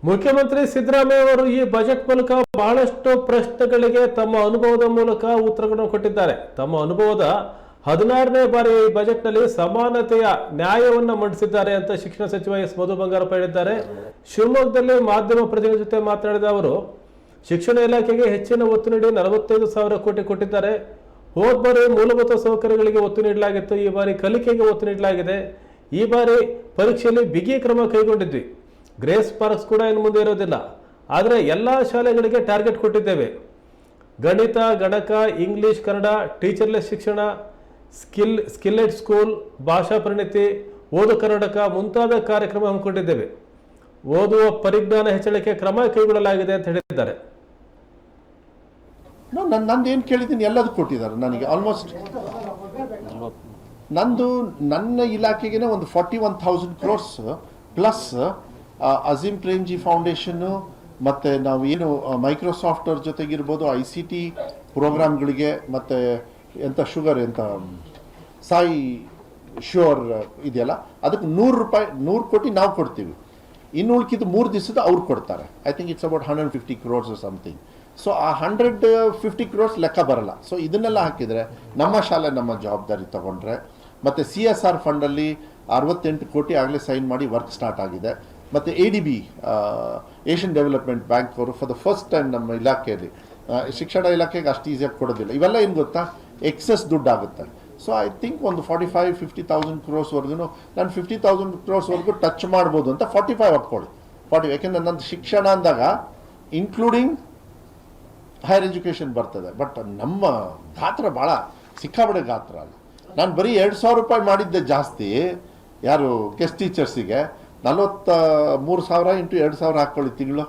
ಮುಖ್ಯಮಂತ್ರಿ ಸಿದ್ದರಾಮಯ್ಯ ಅವರು ಈ ಬಜೆಟ್ ಮೂಲಕ ಬಹಳಷ್ಟು ಪ್ರಶ್ನೆಗಳಿಗೆ ತಮ್ಮ ಅನುಭವದ ಮೂಲಕ ಉತ್ತರಗಳನ್ನು ಕೊಟ್ಟಿದ್ದಾರೆ. ತಮ್ಮ ಅನುಭವದ 16ನೇ ಬಾರಿ ಈ ಬಜೆಟ್ನಲ್ಲಿ ಸಮಾನತೆಯ ನ್ಯಾಯವನ್ನು ಮಂಡಿಸಿದ್ದಾರೆ ಅಂತ ಶಿಕ್ಷಣ ಸಚಿವ ಎಸ್ ಮಧು ಬಂಗಾರಪ್ಪ ಹೇಳಿದ್ದಾರೆ. ಶಿವಮೊಗ್ಗದಲ್ಲಿ ಮಾಧ್ಯಮ ಪ್ರತಿನಿಧಿ ಜೊತೆ ಮಾತನಾಡಿದ ಅವರು ಶಿಕ್ಷಣ ಇಲಾಖೆಗೆ ಹೆಚ್ಚಿನ ಒತ್ತು ನೀಡಿ 45,000 ಕೋಟಿ ಕೊಟ್ಟಿದ್ದಾರೆ. ಹೋದ ಬಾರಿ ಮೂಲಭೂತ ಸೌಕರ್ಯಗಳಿಗೆ ಒತ್ತು ನೀಡಲಾಗಿತ್ತು, ಈ ಬಾರಿ ಕಲಿಕೆಗೆ ಒತ್ತು ನೀಡಲಾಗಿದೆ. ಈ ಬಾರಿ ಪರೀಕ್ಷೆಯಲ್ಲಿ ಬಿಗಿ ಕ್ರಮ ಕೈಗೊಂಡಿದ್ವಿ. ಗ್ರೇಸ್ ಮಾರ್ಕ್ಸ್ ಕೂಡ ಇನ್ನು ಮುಂದೆ ಇರೋದಿಲ್ಲ, ಆದರೆ ಎಲ್ಲ ಶಾಲೆಗಳಿಗೆ ಟಾರ್ಗೆಟ್ ಕೊಟ್ಟಿದ್ದೇವೆ. ಗಣಿತ, ಗಣಕ, ಇಂಗ್ಲಿಷ್, ಕನ್ನಡ, ಟೀಚರ್ಲೆಸ್ ಶಿಕ್ಷಣ, ಸ್ಕಿಲ್ಲೆಡ್ ಸ್ಕೂಲ್, ಭಾಷಾ ಪರಿಣಿತಿ, ಓದು ಕರ್ನಾಟಕ ಮುಂತಾದ ಕಾರ್ಯಕ್ರಮ ಹಮ್ಮಿಕೊಂಡಿದ್ದೇವೆ. ಓದುವ ಪರಿಜ್ಞಾನ ಹೆಚ್ಚಳಕ್ಕೆ ಕ್ರಮ ಕೈಗೊಳ್ಳಲಾಗಿದೆ ಅಂತ ಹೇಳಿದ್ದಾರೆ. ನಂದು ಏನು ಕೇಳಿದ್ದೀನಿ ಎಲ್ಲದೂ ಕೊಟ್ಟಿದ್ದಾರೆ ನನಗೆ. ಆಲ್ಮೋಸ್ಟ್ ನನ್ನ ಇಲಾಖೆಗೆ ಒಂದು 41,000 crores ಪ್ಲಸ್ ಅಜೀಂ ಪ್ರೇಮ್ಜಿ ಫೌಂಡೇಶನ್ನು ಮತ್ತು ನಾವು ಏನು ಮೈಕ್ರೋಸಾಫ್ಟ್ ಅವ್ರ ಜೊತೆಗಿರ್ಬೋದು ICT ಪ್ರೋಗ್ರಾಮ್ಗಳಿಗೆ ಮತ್ತು ಎಂಥ ಶುಗರ್ ಎಂಥ ಸಾಯಿ ಶ್ಯೂರ್ ಇದೆಯಲ್ಲ ಅದಕ್ಕೆ ₹100 ಕೋಟಿ ನಾವು ಕೊಡ್ತೀವಿ. ಇನ್ನು ಉಳ್ಕಿದ್ದು 3 ದಿವಸದ ಅವ್ರು ಕೊಡ್ತಾರೆ. I think it's about 150 crores something. So ಆ 150 crores ಲೆಕ್ಕ ಬರಲ್ಲ. ಸೊ ಇದನ್ನೆಲ್ಲ ಹಾಕಿದರೆ ನಮ್ಮ ಶಾಲೆ ನಮ್ಮ ಜವಾಬ್ದಾರಿ ತಗೊಂಡ್ರೆ ಮತ್ತು CSR ಫಂಡಲ್ಲಿ 68 ಕೋಟಿ ಆಗಲೇ ಸೈನ್ ಮಾಡಿ ವರ್ಕ್ ಸ್ಟಾರ್ಟ್ ಆಗಿದೆ. ಮತ್ತು ADB ಏಷ್ಯನ್ ಡೆವಲಪ್ಮೆಂಟ್ ಬ್ಯಾಂಕ್ ಅವರು ಫಾರ್ ದ ಫಸ್ಟ್ ಟೈಮ್ ನಮ್ಮ ಇಲಾಖೆಯಲ್ಲಿ ಶಿಕ್ಷಣ ಇಲಾಖೆಗೆ ಅಷ್ಟು ಈಸಿಯಾಗಿ ಕೊಡೋದಿಲ್ಲ. ಇವೆಲ್ಲ ಏನು ಗೊತ್ತಾ, ಎಕ್ಸಸ್ ದುಡ್ಡು ಆಗುತ್ತೆ. ಸೊ ಐ ಥಿಂಕ್ ಒಂದು 45,000-50,000 crores ನಾನು 50,000 crores ಟಚ್ ಮಾಡ್ಬೋದು ಅಂತ 45 ಹಾಕ್ಕೊಳ್ಳಿ. 40 ಯಾಕೆಂದರೆ ನನ್ನ ಶಿಕ್ಷಣ ಅಂದಾಗ ಇನ್ಕ್ಲೂಡಿಂಗ್ ಹೈಯರ್ ಎಜುಕೇಷನ್ ಬರ್ತದೆ. ಬಟ್ ನಮ್ಮ ಗಾತ್ರ ಭಾಳ ಸಿಕ್ಕಾಬಡೆ ಗಾತ್ರ ಅಲ್ಲ. ನಾನು ಬರೀ ₹2,000 ಮಾಡಿದ್ದೆ ಜಾಸ್ತಿ. ಯಾರು ಗೆಸ್ಟ್ ಟೀಚರ್ಸಿಗೆ 43,000 ಇಂಟು 2,000 ಹಾಕ್ಕೊಳ್ಳಿ ತಿಂಗಳು.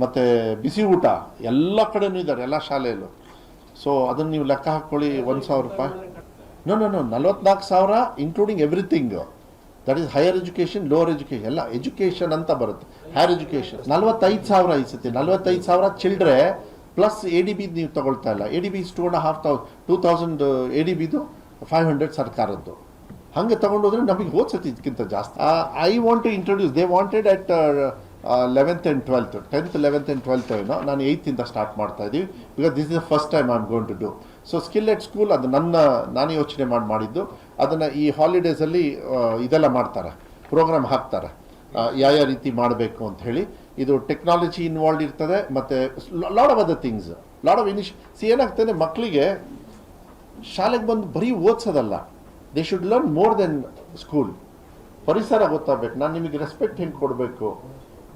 ಮತ್ತು ಬಿಸಿ ಊಟ ಎಲ್ಲ ಕಡೆನೂ ಇದ್ದಾರೆ, ಎಲ್ಲ ಶಾಲೆಯಲ್ಲೂ. ಸೊ ಅದನ್ನು ನೀವು ಲೆಕ್ಕ ಹಾಕ್ಕೊಳ್ಳಿ. ₹1,000. No 44,000 including everything. That is higher education, lower education, ಎಲ್ಲ ಎಜುಕೇಷನ್ ಅಂತ ಬರುತ್ತೆ. ಹೈಯರ್ ಎಜುಕೇಷನ್ 45,000 ಈ ಸತಿ. 45,000 ಚಿಲ್ಡ್ರೆ ಪ್ಲಸ್ ADB ನೀವು ತಗೊಳ್ತಾ ಇಲ್ಲ. ADB ಇಸ್ 2,500 ADBದು 500 ಸರ್ಕಾರದ್ದು. ಹಾಗೆ ತಗೊಂಡೋದ್ರೆ ನಮಗೆ ಹೋದ ಸತಿ ಇದಕ್ಕಿಂತ ಜಾಸ್ತಿ. I want to introduce, they wanted at 11th and 12th, 10th, 11th and 12th ಏನೋ. ನಾನು 8th ಸ್ಟಾರ್ಟ್ ಮಾಡ್ತಾ ಇದ್ದೀವಿ. Because this is the first time I am going to do. So skilled school ಅದು ನಾನು ಯೋಚನೆ ಮಾಡಿದ್ದು. ಅದನ್ನು ಈ ಹಾಲಿಡೇಸಲ್ಲಿ ಇದೆಲ್ಲ ಮಾಡ್ತಾರೆ, ಪ್ರೋಗ್ರಾಮ್ ಹಾಕ್ತಾರೆ ಯಾವ ರೀತಿ ಮಾಡಬೇಕು ಅಂತ ಹೇಳಿ. ಇದು ಟೆಕ್ನಾಲಜಿ ಇನ್ವಾಲ್ವ್ ಇರ್ತದೆ ಮತ್ತು lot of other things, lot of ಏನಾಗ್ತದೆ, ಮಕ್ಕಳಿಗೆ ಶಾಲೆಗೆ ಬಂದು ಬರೀ ಓದಿಸೋದಲ್ಲ, they should learn more than school. ಪರಿಸರ ಗೊತ್ತಾಗಬೇಕು, ನಾನು ನಿಮಗೆ ರೆಸ್ಪೆಕ್ಟ್ ಹೆಂಗೆ ಕೊಡಬೇಕು,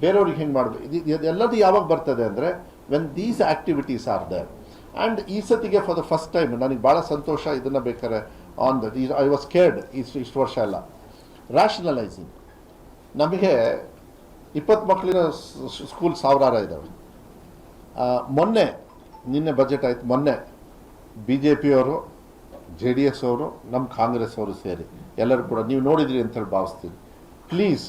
ಬೇರೆಯವ್ರಿಗೆ ಹೆಂಗೆ ಮಾಡಬೇಕು, ಎಲ್ಲದು ಯಾವಾಗ ಬರ್ತದೆ ಅಂದರೆ when these activities are there. And ಈ ಸತಿಗೆ ಫಾರ್ ದ ಫಸ್ಟ್ ಟೈಮ್ ನನಗೆ ಭಾಳ ಸಂತೋಷ. ಇದನ್ನು ಬೇಕಾದ್ರೆ on the I was cared ಇಷ್ಟು ವರ್ಷ ಎಲ್ಲ ರ್ಯಾಷನಲೈಸಿಂಗ್. ನಮಗೆ 20 ಮಕ್ಕಳಿನ ಸ್ಕೂಲ್ ಸಾವಿರಾರು ಇದ್ದಾವೆ. ನಿನ್ನೆ ಬಜೆಟ್ ಆಯಿತು. ಮೊನ್ನೆ BJP ಅವರು, JDS ಅವರು, ನಮ್ಮ ಕಾಂಗ್ರೆಸ್ ಅವರು ಸೇರಿ ಎಲ್ಲರೂ ಕೂಡ ನೀವು ನೋಡಿದ್ರಿ ಅಂತೇಳಿ ಭಾವಿಸ್ತೀನಿ. ಪ್ಲೀಸ್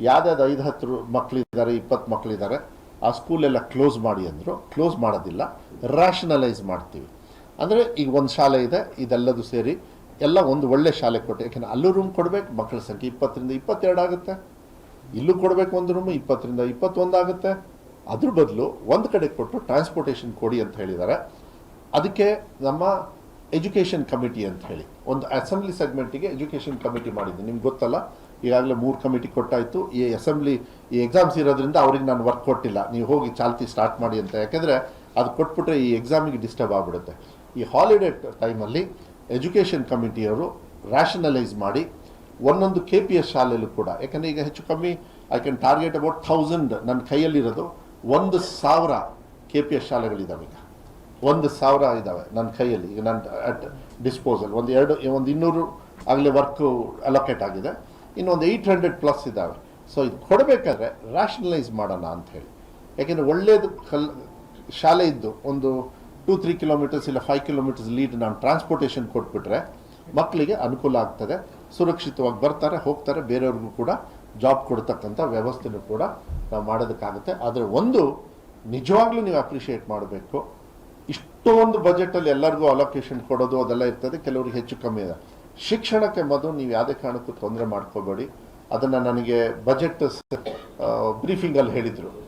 ಯಾವ್ದಾದ್ರು 5-10 ಮಕ್ಕಳಿದ್ದಾರೆ, 20 ಮಕ್ಕಳಿದ್ದಾರೆ, ಆ ಸ್ಕೂಲೆಲ್ಲ ಕ್ಲೋಸ್ ಮಾಡಿ ಅಂದರು. ಕ್ಲೋಸ್ ಮಾಡೋದಿಲ್ಲ, ರ್ಯಾಷನಲೈಸ್ ಮಾಡ್ತೀವಿ. ಅಂದರೆ ಈಗ ಒಂದು ಶಾಲೆ ಇದೆ, ಇದೆಲ್ಲದು ಸೇರಿ ಎಲ್ಲ ಒಂದು ಒಳ್ಳೆ ಶಾಲೆ ಕೊಟ್ಟು, ಯಾಕೆಂದರೆ ಅಲ್ಲೂ ರೂಮ್ ಕೊಡಬೇಕು, ಮಕ್ಕಳ ಸಂಖ್ಯೆ 20ರಿಂದ 22 ಆಗುತ್ತೆ. ಇಲ್ಲೂ ಕೊಡಬೇಕು ಒಂದು ರೂಮು, 20ರಿಂದ 21 ಆಗುತ್ತೆ. ಅದ್ರ ಬದಲು ಒಂದು ಕಡೆ ಕೊಟ್ಟು ಟ್ರಾನ್ಸ್ಪೋರ್ಟೇಷನ್ ಕೊಡಿ ಅಂತ ಹೇಳಿದ್ದಾರೆ. ಅದಕ್ಕೆ ನಮ್ಮ ಎಜುಕೇಷನ್ ಕಮಿಟಿ ಅಂತ ಹೇಳಿ ಒಂದು ಅಸೆಂಬ್ಲಿ ಸೆಗ್ಮೆಂಟಿಗೆ ಎಜುಕೇಷನ್ ಕಮಿಟಿ ಮಾಡಿದ್ದೀನಿ. ನಿಮ್ಗೆ ಗೊತ್ತಲ್ಲ, ಈಗಾಗಲೇ 3 ಕಮಿಟಿ ಕೊಟ್ಟಾಯಿತು. ಈ ಅಸೆಂಬ್ಲಿ ಈ ಎಕ್ಸಾಮ್ಸ್ ಇರೋದ್ರಿಂದ ಅವ್ರಿಗೆ ನಾನು ವರ್ಕ್ ಕೊಟ್ಟಿಲ್ಲ, ನೀವು ಹೋಗಿ ಚಾಲ್ತಿ ಸ್ಟಾರ್ಟ್ ಮಾಡಿ ಅಂತ. ಯಾಕೆಂದರೆ ಅದು ಕೊಟ್ಬಿಟ್ರೆ ಈ ಎಕ್ಸಾಮಿಗೆ ಡಿಸ್ಟರ್ಬ್ ಆಗಿಬಿಡುತ್ತೆ. ಈ ಹಾಲಿಡೇ ಟೈಮಲ್ಲಿ ಎಜುಕೇಷನ್ ಕಮಿಟಿಯವರು ರ್ಯಾಷನಲೈಸ್ ಮಾಡಿ ಒಂದೊಂದು KPS ಶಾಲೆಯಲ್ಲೂ ಕೂಡ, ಯಾಕಂದರೆ ಈಗ ಹೆಚ್ಚು ಕಮ್ಮಿ ಐ ಕ್ಯಾನ್ ಟಾರ್ಗೆಟ್ ಅಬೌಟ್ 1000. ನನ್ನ ಕೈಯಲ್ಲಿರೋದು 1,000 KPS ಶಾಲೆಗಳಿದ್ದಾವೆ. ಈಗ 1,000 ಇದ್ದಾವೆ ನನ್ನ ಕೈಯಲ್ಲಿ. ಈಗ ನನ್ನ ಅಟ್ ಡಿಸ್ಪೋಸಲ್ ಒಂದು 200 ಆಗಲೇ ವರ್ಕು ಅಲೋಕೇಟ್ ಆಗಿದೆ. ಇನ್ನೊಂದು 800+ ಇದ್ದಾವೆ. ಸೊ ಇದು ಕೊಡಬೇಕಾದ್ರೆ ರ್ಯಾಷನಲೈಸ್ ಮಾಡೋಣ ಅಂಥೇಳಿ. ಯಾಕೆಂದರೆ ಒಳ್ಳೆಯದು ಶಾಲೆ ಇದ್ದು ಒಂದು 2-3 ಕಿಲೋಮೀಟರ್ಸ್ ಇಲ್ಲ 5 ಕಿಲೋಮೀಟರ್ಸ್ ಲೀಡ್ ನಾನು ಟ್ರಾನ್ಸ್ಪೋರ್ಟೇಷನ್ ಕೊಟ್ಬಿಟ್ರೆ ಮಕ್ಕಳಿಗೆ ಅನುಕೂಲ ಆಗ್ತದೆ, ಸುರಕ್ಷಿತವಾಗಿ ಬರ್ತಾರೆ, ಹೋಗ್ತಾರೆ, ಬೇರೆಯವ್ರಿಗೂ ಕೂಡ ಜಾಬ್ ಕೊಡ್ತಕ್ಕಂಥ ವ್ಯವಸ್ಥೆನೂ ಕೂಡ ನಾವು ಮಾಡೋದಕ್ಕಾಗುತ್ತೆ. ಆದರೆ ಒಂದು ನಿಜವಾಗ್ಲೂ ನೀವು ಅಪ್ರಿಷಿಯೇಟ್ ಮಾಡಬೇಕು, ಇಷ್ಟೊಂದು ಬಜೆಟಲ್ಲಿ ಎಲ್ಲರಿಗೂ ಅಲೋಕೇಶನ್ ಕೊಡೋದು ಅದೆಲ್ಲ ಇರ್ತದೆ, ಕೆಲವರಿಗೆ ಹೆಚ್ಚು ಕಮ್ಮಿ ಇದೆ. ಶಿಕ್ಷಣಕ್ಕೆ ಮೊದಲು ನೀವು ಯಾವುದೇ ಕಾರಣಕ್ಕೂ ತೊಂದರೆ ಮಾಡ್ಕೋಬೇಡಿ. ಅದನ್ನು ನನಗೆ ಬಜೆಟ್ ಬ್ರೀಫಿಂಗಲ್ಲಿ ಹೇಳಿದರು.